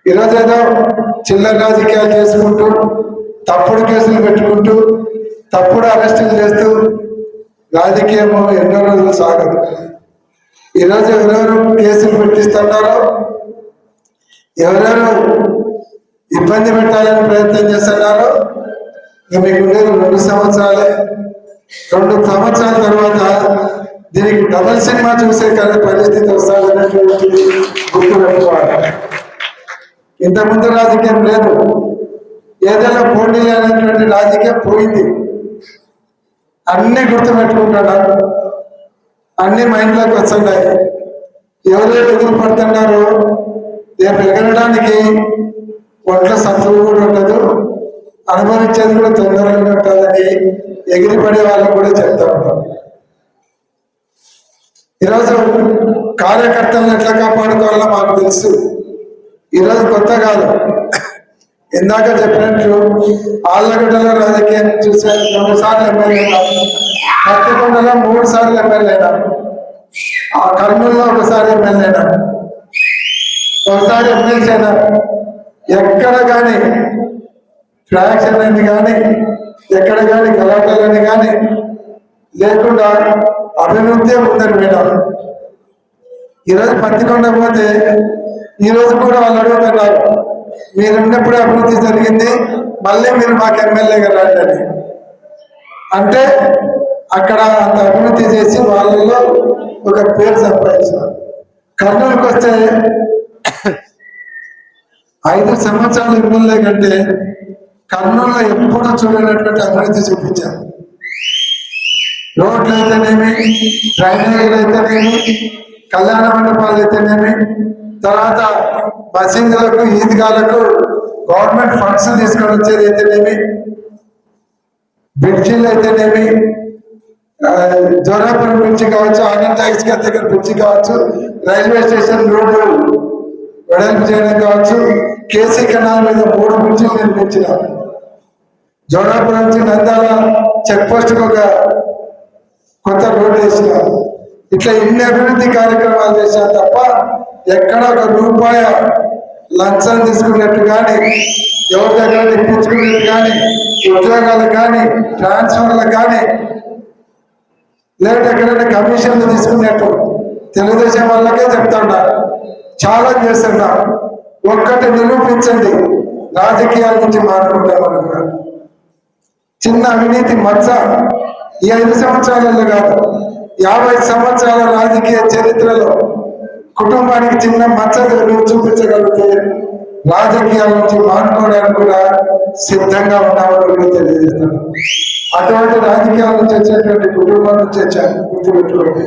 ఈరోజు ఏదో చిల్లర రాజకీయాలు చేసుకుంటూ తప్పుడు కేసులు పెట్టుకుంటూ తప్పుడు అరెస్టులు చేస్తూ రాజకీయము ఎన్నో రోజులు సాగదు. ఈరోజు ఎవరెవరు కేసులు పెట్టిస్తున్నారో, ఎవరెవరు ఇబ్బంది పెట్టాలని ప్రయత్నం చేస్తున్నారో మీకు ఉండేది 2 సంవత్సరాలే. 2 సంవత్సరాల తర్వాత దీనికి డబల్ సినిమా చూసే పరిస్థితి వస్తుందనేటువంటి గుర్తుపెట్టుకోవాలి. ఇంతకుముందు రాజకీయం లేదు, ఏదైనా పోటీ లేనటువంటి రాజకీయం పోయింది. అన్ని గుర్తుపెట్టుకుంటున్నారు, అన్ని మైండ్లోకి వస్తున్నాయి. ఎవరెవరు ఎదురు పడుతున్నారో రేపు ఎగరడానికి ఒంట్లో సత్తువు కూడా ఉండదు, అనుభవించేది కూడా తొందరగా ఉంటుందని ఎగిరిపడే వాళ్ళకు కూడా చెప్తా ఉంటాం. ఈరోజు కార్యకర్తలను ఎట్లా కాపాడుకోవాలో మాకు తెలుసు. ఈరోజు కొత్త కాదు, ఇందాక చెప్పినట్లు ఆళ్ళగడ్డలో రాజకీయం చూసే 2 సార్లు ఎమ్మెల్యే అయినా, పత్తికొండలో 3 సార్లు ఎమ్మెల్యే అయినా, ఆ కర్నూలులో 1 సారి ఎమ్మెల్యే అయినా, 1 సారి ఎమ్మెల్సీ అయినా. ఎక్కడ కానీ ఫ్రాక్షన్ అని కానీ, ఎక్కడ కానీ గలాటలని కానీ లేకుండా అభివృద్ధి ఉందని మేడం. ఈరోజు పత్తికొండ పోతే ఈరోజు కూడా వాళ్ళు అడుగుతున్నారు, మీరున్నప్పుడే అభివృద్ధి జరిగింది, మళ్ళీ మీరు మాకు ఎమ్మెల్యేగా రండి. అంటే అక్కడ అంత అభివృద్ధి చేసి వాళ్ళలో ఒక పేరు సంపాదించారు. కర్నూలుకి వస్తే 5 సంవత్సరాలు ఎమ్మెల్యే కంటే కర్నూలులో ఎప్పుడూ చూడనటువంటి అభివృద్ధి చూపించారు. రోడ్లు అయితేనేమి, డ్రైనేజీలు అయితేనేమి, కళ్యాణ మండపాలు అయితేనేమి, తర్వాత మసీదులకు ఈద్గాలకు గవర్నమెంట్ ఫండ్స్ తీసుకొని వచ్చేది అయితేనేమి, బ్రిడ్జీలు అయితేనేమి, జోరాపురం బ్రిడ్జి కావచ్చు, ఆనందాయిస్ దగ్గర బ్రిడ్జి కావచ్చు, రైల్వే స్టేషన్ రోడ్డు వెడల్పు చేయడం కావచ్చు, కేసీ కెనాల్ మీద 3 బ్రిడ్జిలు నిర్మించిన, జోరాపురం నుంచి నందాల చెక్ పోస్ట్కి ఒక కొత్త రోడ్డు వేసిన, ఇట్లా ఇన్ని అభివృద్ధి కార్యక్రమాలు చేశారు తప్ప ఎక్కడ 1 రూపాయి లంచం తీసుకున్నట్టు కానీ, ఎవరి దగ్గర ఇప్పించుకున్నట్టు కానీ, ఉద్యోగాలు కానీ, ట్రాన్స్ఫర్లు కానీ, లేదంటే ఎక్కడైనా కమిషన్లు తీసుకున్నట్టు తెలుగుదేశం వాళ్ళకే చెప్తున్నారు, ఛాలెంజ్ చేస్తున్నారు. ఒక్కటి నిరూపించండి, రాజకీయాల నుంచి మాట్లాడుకుంటామని కూడా. చిన్న అవినీతి మచ్చ ఈ 5 సంవత్సరాలలో కాదు, 50 సంవత్సరాల రాజకీయ చరిత్రలో కుటుంబానికి చిన్న మచ్చ చూపించగలిగితే రాజకీయాల నుంచి మానుకోవడానికి కూడా సిద్ధంగా ఉన్నామని తెలియజేస్తున్నాం. అటువంటి రాజకీయాల నుంచి వచ్చేటువంటి కుటుంబం నుంచి వచ్చాను, గుర్తుపెట్టుకోండి.